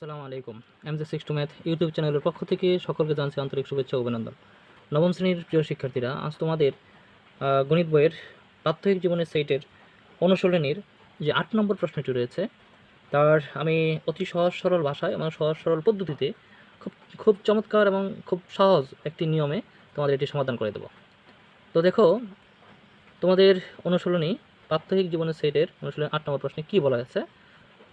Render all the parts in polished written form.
আসসালামু আলাইকুম। MJ six two math YouTube চ্যানেলের পক্ষ থেকে সকলকে জানাচ্ছি আন্তরিক শুভেচ্ছা ও অভিনন্দন। নবম শ্রেণীর প্রিয় শিক্ষার্থীরা, আজ তোমাদের গণিত বইয়ের প্রাত্যহিক জীবনের সেইটের অনুশীলনীর যে ৮ নম্বর প্রশ্নটি রয়েছে, তার আমি অতি সহজ সরল ভাষায় এবং সহজ সরল পদ্ধতিতে খুব খুব চমৎকার এবং খুব সহজ একটি নিয়মে তোমাদের এটি সমাধান করে দেব। তো দেখো, তোমাদের অনুশীলনী প্রাত্যহিক জীবনের সেইটের অনুশীলনী ৮ নম্বর প্রশ্নে কী বলা আছে,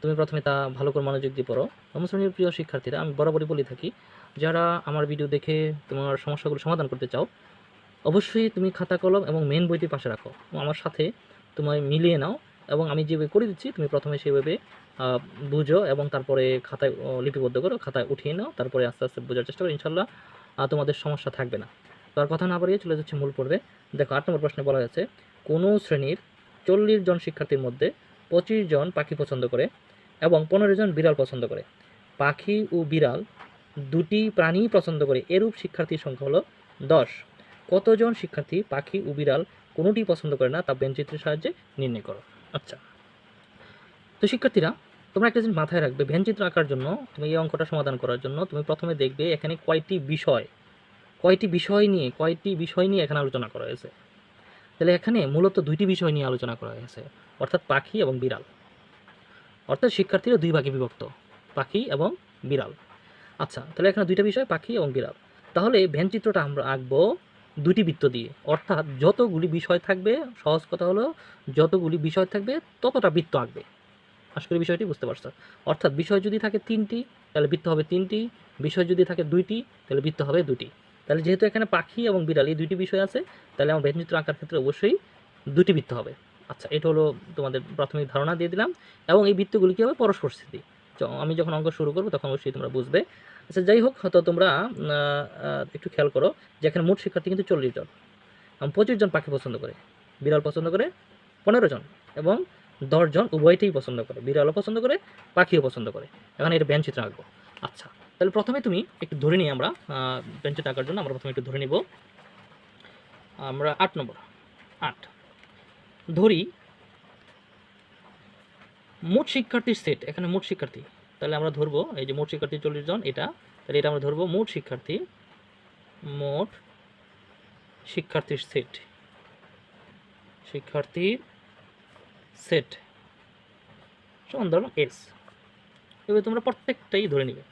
তুমি প্রথমে তা ভালো করে মনোযোগ দিয়ে পড়ো। নবম শ্রেণীর প্রিয় শিক্ষার্থীরা, আমি বরাবরই বলে থাকি, যারা আমার ভিডিও দেখে তোমার সমস্যাগুলো সমাধান করতে চাও, অবশ্যই তুমি খাতা কলম এবং মেন বইটি পাশে রাখো এবং আমার সাথে তোমায় মিলিয়ে নাও, এবং আমি যেভাবে করে দিচ্ছি তুমি প্রথমে সেভাবে বুঝো এবং তারপরে খাতায় লিপিবদ্ধ করো, খাতায় উঠিয়ে নাও, তারপরে আস্তে আস্তে বোঝার চেষ্টা করো। ইনশাল্লাহ তোমাদের সমস্যা থাকবে না। তো আর কথা না বাড়িয়ে চলে যাচ্ছে মূল পর্বে। দেখো, ৮ নম্বর প্রশ্নে বলা হয়েছে, কোনো শ্রেণীর 40 জন শিক্ষার্থীর মধ্যে 25 জন পাখি পছন্দ করে এবং 15 জন বিড়াল পছন্দ করে। পাখি ও বিড়াল দুটি প্রাণী পছন্দ করে, এরূপ শিক্ষার্থীর সংখ্যা হলো 10। কতজন শিক্ষার্থী পাখি ও বিড়াল কোনোটি পছন্দ করে না তা ভেনচিত্রের সাহায্যে নির্ণয় করো। আচ্ছা, তো শিক্ষার্থীরা, তোমরা একটা জিনিস মাথায় রাখবে, ভেনচিত্র আঁকার জন্য তুমি এই অঙ্কটা সমাধান করার জন্য তুমি প্রথমে দেখবে এখানে কয়টি বিষয় নিয়ে এখানে আলোচনা করা হয়েছে। তাহলে এখানে মূলত দুইটি বিষয় নিয়ে আলোচনা করা হয়েছে, অর্থাৎ পাখি এবং বিড়াল। অর্থাৎ শিক্ষার্থীরা দুই ভাগে বিভক্ত, পাখি এবং বিড়াল। আচ্ছা, তাহলে এখানে দুইটা বিষয়, পাখি এবং বিড়াল। তাহলে ভেনচিত্রটা আমরা আঁকবো দুটি বৃত্ত দিয়ে, অর্থাৎ যতগুলি বিষয় থাকবে, সহজ কথা হলো যতগুলি বিষয় থাকবে ততটা বৃত্ত আঁকবে। আশা করি বিষয়টি বুঝতে পারছো। অর্থাৎ বিষয় যদি থাকে 3টি তাহলে বৃত্ত হবে 3টি, বিষয় যদি থাকে 2টি তাহলে বৃত্ত হবে 2টি। তাহলে যেহেতু এখানে পাখি এবং বিড়াল এই দুইটি বিষয় আছে, তাহলে আমার ভেনচিত্র আঁকার ক্ষেত্রে অবশ্যই 2টি বৃত্ত হবে। আচ্ছা, এটা হলো তোমাদের প্রাথমিক ধারণা দিয়ে দিলাম। এবং এই বৃত্তগুলি কী হবে, পরস্পর স্থিতি। আমি যখন অঙ্ক শুরু করবো তখন অবশ্যই তোমরা বুঝবে। আচ্ছা, যাই হোক, হয়তো তোমরা একটু খেয়াল করো যে এখানে মোট শিক্ষার্থী কিন্তু 40 জন। 25 জন পাখি পছন্দ করে, বিড়াল পছন্দ করে 15 জন, এবং 10 জন উভয়টাই পছন্দ করে, বিড়ালও পছন্দ করে পাখিও পছন্দ করে। এখন এটা ভেনচিত্র আঁকবো। আচ্ছা, তাহলে প্রথমে তুমি একটু ধরে নিই, আমরা ভেনচিত্র আঁকার জন্য আমরা প্রথমে একটু ধরে নিব। আমরা 8 নম্বর 8 ধরি মোট শিক্ষার্থীর সেট। এখানে মোট শিক্ষার্থী, তাহলে আমরা ধরবো এই যে মোট শিক্ষার্থী 40 জন, এটা তাহলে এটা আমরা ধরবো মোট শিক্ষার্থীর সেট, সমান ধরলাম এস। এবার তোমরা প্রত্যেকটাই ধরে নিবে।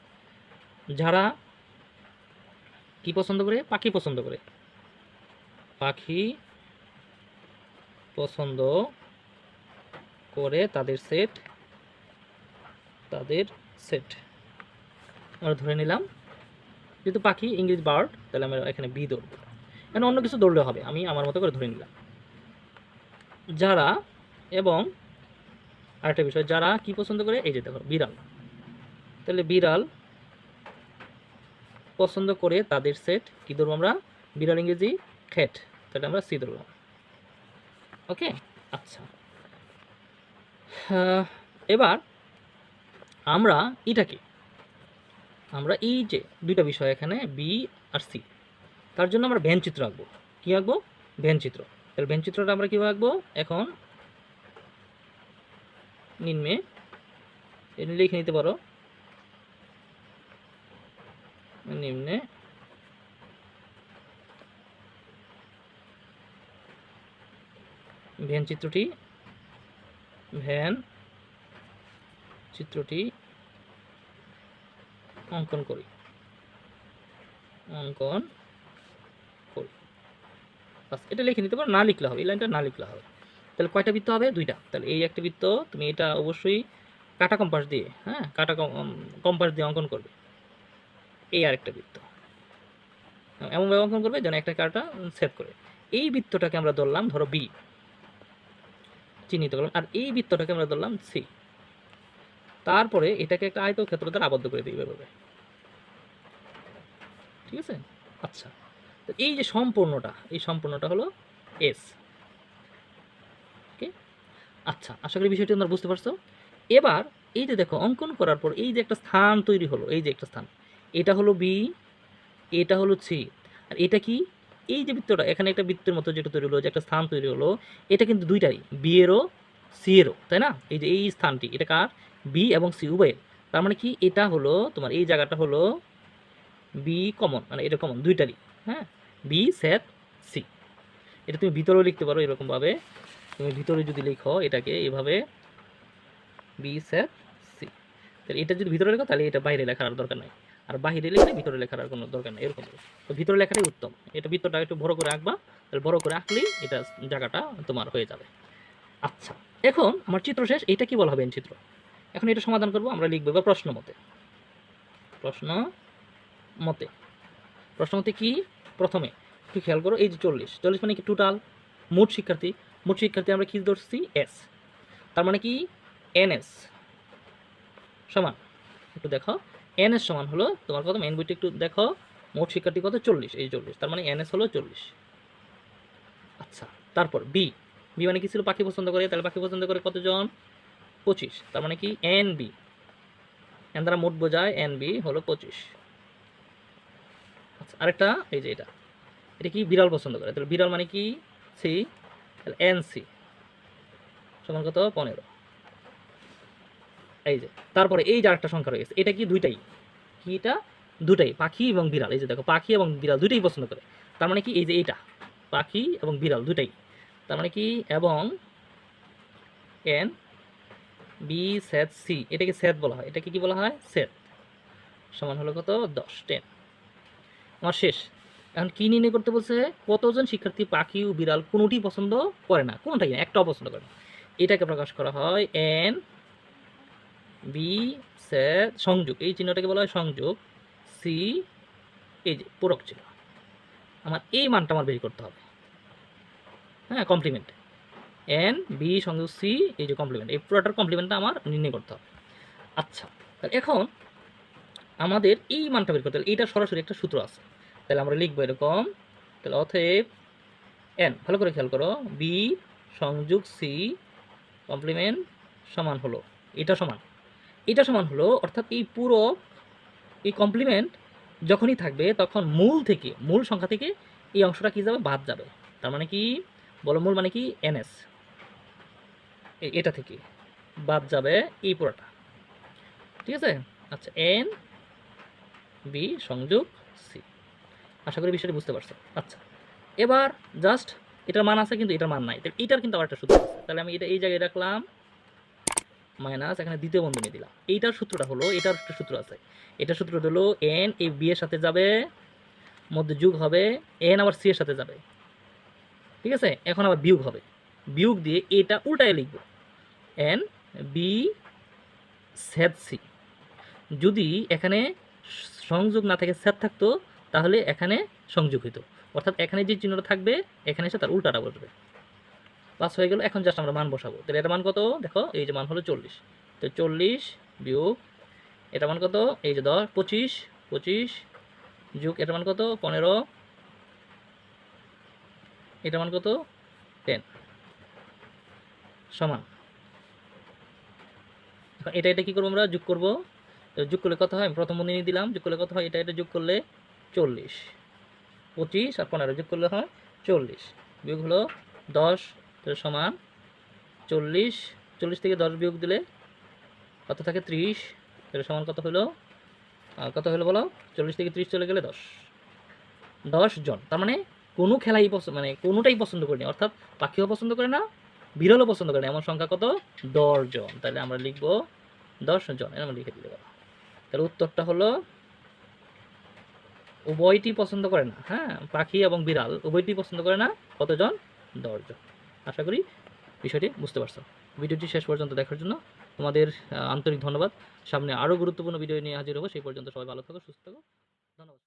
যারা কি পছন্দ করে, পাখি পছন্দ করে, তাদের সেট আমরা ধরে নিলাম। যেহেতু পাখি ইংলিশ বার্ড, তাহলে আমরা এখানে বি ধরব। এখানে অন্য কিছু ধরলে হবে, আমি আমার মতো করে ধরে নিলাম। যারা, এবং আরেকটা বিষয়, যারা কি পছন্দ করে, এই যে দেখো বিড়াল, তাহলে বিড়াল পছন্দ করে তাদের সেট কি ধরবো আমরা, বিড়াল ইংরেজি খ্যাট, তাহলে আমরা সি ধরলাম। ওকে, আচ্ছা, এবার আমরা এই যে দুইটা বিষয় এখানে বি আর সি, তার জন্য আমরা ভেনচিত্র আঁকবো। কি আঁকবো? ভেনচিত্র। তাহলে ভেনচিত্রটা আমরা কীভাবে আঁকবো, এখন নিম্নে লিখে নিতে পারো, নিম্নে ভেনচিত্রটি অঙ্কন করি। এটা লিখে নিতে পারো, না লিখলে হবে, এই লাইনটা না লিখলে হবে। তাহলে কয়টা বৃত্ত হবে? 2টা। তাহলে এই একটা বৃত্ত তুমি এটা অবশ্যই কাটা কম্পাস দিয়ে, কাটা কম্পাস দিয়ে অঙ্কন করবে। এই আরেকটা বৃত্ত এমনভাবে অঙ্কন করবে যেন একটা কাটা সেট করে। এই বৃত্তটাকে আমরা ধরলাম, ধরো বি, চিহ্নিত করলাম, আর এই বৃত্তটাকে আমরা ধরলাম সি। তারপরে এটাকে একটা আয়তক্ষেত্র দ্বারা আবদ্ধ করে দিই এভাবে। ঠিক আছে? আচ্ছা, তো এই যে সম্পূর্ণটা হলো এস। ওকে, আচ্ছা, আশা করি বিষয়টি তোমরা বুঝতে পারছো। এবার এই যে দেখো, অঙ্কন করার পর এই যে একটা স্থান তৈরি হলো, এই যে একটা স্থান, এটা হলো বি, এটা হলো সি, আর এটা কি, এই যে বৃত্তটা এখানে একটা বৃত্তের মতো যেটা তৈরি হলো, যে একটা স্থান তৈরি হলো, এটা কিন্তু দুইটাই, বি এরও সি এরও, তাই না? এই যে এই স্থানটি, এটা কার, বি এবং সি উভয়ের। তার মানে কি এটা হলো তোমার এই জায়গাটা হলো বি কমন, মানে এটা কমন দুইটারই। হ্যাঁ, বি সেট সি, এটা তুমি ভিতরেও লিখতে পারো এরকমভাবে। তুমি ভিতরে যদি লিখো এটাকে এভাবে বি সেট সি, তাহলে এটা যদি ভিতরে লেখো তাহলে এটা বাইরে লেখার আর দরকার নাই, আর বাইরে লিখলে ভিতরে লেখার আর কোনো দরকার নেই, এরকম। তো ভিতরে লেখাটাই উত্তম। এটা ভিতরটা একটু বড় করে আঁকবা, তাহলে বড় করে আঁকলেই এটা জায়গাটা তোমার হয়ে যাবে। আচ্ছা, এখন আমার চিত্র শেষ। এটা কি বলা হবে এন চিত্র। এখন এটা সমাধান করব, আমরা লিখবো এবার প্রশ্ন মতে। প্রশ্ন মতে, প্রশ্ন মতে কি, প্রথমে একটু খেয়াল করো, এই যে 40, 40 মানে কি টোটাল মোট শিক্ষার্থী। মোট শিক্ষার্থী আমরা কি ধরছি, এস। তার মানে কি এনএস সমান, একটু দেখো, এনএস সমান হলো তোমার কত, এন বইটা একটু দেখো, মোট শিক্ষার্থী কত 40, এই 40, তার মানে এনএস হলো 40। আচ্ছা, তারপর বি, বি মানে কি ছিল, পাখি পছন্দ করে, তাহলে পাখি পছন্দ করে কতজন, 25, তার মানে কি এন বি, এন দ্বারা মোট বোঝায়, এন বি হলো 25। আচ্ছা, আরেকটা এই যে এটা, এটা কি বিড়াল পছন্দ করে, তাহলে বিড়াল মানে কি সি, তাহলে এন সি সমান কত 15। এই যে তারপরে এই যে আরেকটা সংখ্যা রয়েছে, এটা কি দুইটাই, কি এটা দুটাই, পাখি এবং বিড়াল। এই যে দেখো, পাখি এবং বিড়াল দুইটাই পছন্দ করে, তার মানে কি এই যে এটা পাখি এবং বিড়াল দুটাই, তার মানে কি এবং এন বি সেট সি, এটাকে সেট বলা হয়, এটাকে কি বলা হয়, সেট, সমান হলো কত 10, 10। আমার শেষ। এখন কি নির্ণয় করতে বলছে, কতজন শিক্ষার্থী পাখি ও বিড়াল কোনোটি পছন্দ করে না, কোনোটাই না, একটাও পছন্দ করে না। এটাকে প্রকাশ করা হয় এন বি সেট সংযোগ, এই চিহ্নটাকে বলা হয় সংযোগ, সি এই যে পূরক চিহ্ন। আমার এই মানটা আমার বের করতে হবে, হ্যাঁ, কমপ্লিমেন্ট, এন বি সংযোগ সি, এই যে কমপ্লিমেন্ট, এই পুরোটার কমপ্লিমেন্টটা আমার নির্ণয় করতে হবে। আচ্ছা, তাহলে এখন আমাদের এই মানটা বের করতে হলে এইটা সরাসরি একটা সূত্র আছে, তাহলে আমরা লিখবো এরকম, তাহলে অতএব এন, ভালো করে খেয়াল করো, বি সংযোগ সি কমপ্লিমেন্ট সমান হলো, এটা সমান, এটা সমান হলো, অর্থাৎ এই পুরো এই কমপ্লিমেন্ট যখনই থাকবে তখন মূল থেকে, মূল সংখ্যা থেকে এই অংশটা কি যাবে, বাদ যাবে। তার মানে কি বলো, মূল মানে কি এনএস, এটা থেকে বাদ যাবে এই পুরোটা, ঠিক আছে। আচ্ছা, এন বি সংযোগ সি, আশা করি বিষয়টি বুঝতে পারছো। আচ্ছা, এবার জাস্ট এটার মান আছে কিন্তু এটার মান নাই, তাহলে এটার কিন্তু আবার একটা সূত্র আছে, তাহলে আমি এটা এই জায়গায় রাখলাম, মাইনাস, এখানে দ্বিতীয় বন্ধনী দিলাম। এইটার সূত্রটা হলো, এটার একটা সূত্র আছে, এটার সূত্র হলো এন এই বি এর সাথে যাবে, মধ্যে যোগ হবে, এন আবার সি এর সাথে যাবে, ঠিক আছে। এখন আবার বিয়োগ হবে, বিয়োগ দিয়ে এটা উল্টায় লিখব, এন বি সেট সি। যদি এখানে সংযোগ না থাকে, সেট থাকতো, তাহলে এখানে সংযোগ হইতো, অর্থাৎ এখানে যে চিহ্নটা থাকবে এখানে এসে তার উল্টাটা বসবে। পাস হয়ে গেল। এখন জাস্ট আমরা মান বসাবো, তাহলে এটা মান কত, দেখো এই যে মান হলো 40, তো 40 বিয়োগ এটা মান কত, এই যে 10, 25, 25 যোগ এটা মান কত 15, এটা মান কত 10 সমান। এখন এটা এটা কি করবো, আমরা যোগ করবো, তো যোগ করলে কত হয়, প্রথম বন্ধনী দিলাম, যোগ করলে কত হয়, এটা এটা যোগ করলে 40, 25 আর 15 যোগ করলে হয় 40, বিয়োগ হলো 10, তাহলে সমান 40, 40 থেকে 10 বিয়োগ দিলে কত থাকে 30, তাহলে সমান কত হলো, কত হলো বলো, 40 থেকে 30 চলে গেলে 10, 10 জন। তার মানে কোনো খেলাই মানে কোনোটাই পছন্দ করেনি, অর্থাৎ পাখিও পছন্দ করে না, বিড়ালও পছন্দ করে না, এমন সংখ্যা কত 10 জন। তাহলে আমরা লিখবো 10 জন, এরকম লিখে দিতে পারবো। তাহলে উত্তরটা হলো উভয়টি পছন্দ করে না, হ্যাঁ, পাখি এবং বিড়াল উভয়টি পছন্দ করে না, কতজন, 10 জন। আশা করি বিষয়টি বুঝতে পারছো। ভিডিওটি শেষ পর্যন্ত দেখার জন্য তোমাদের আন্তরিক ধন্যবাদ। সামনে আরও গুরুত্বপূর্ণ ভিডিও নিয়ে হাজির হবো, সেই পর্যন্ত সবাই ভালো থাকো, সুস্থ থাকো, ধন্যবাদ।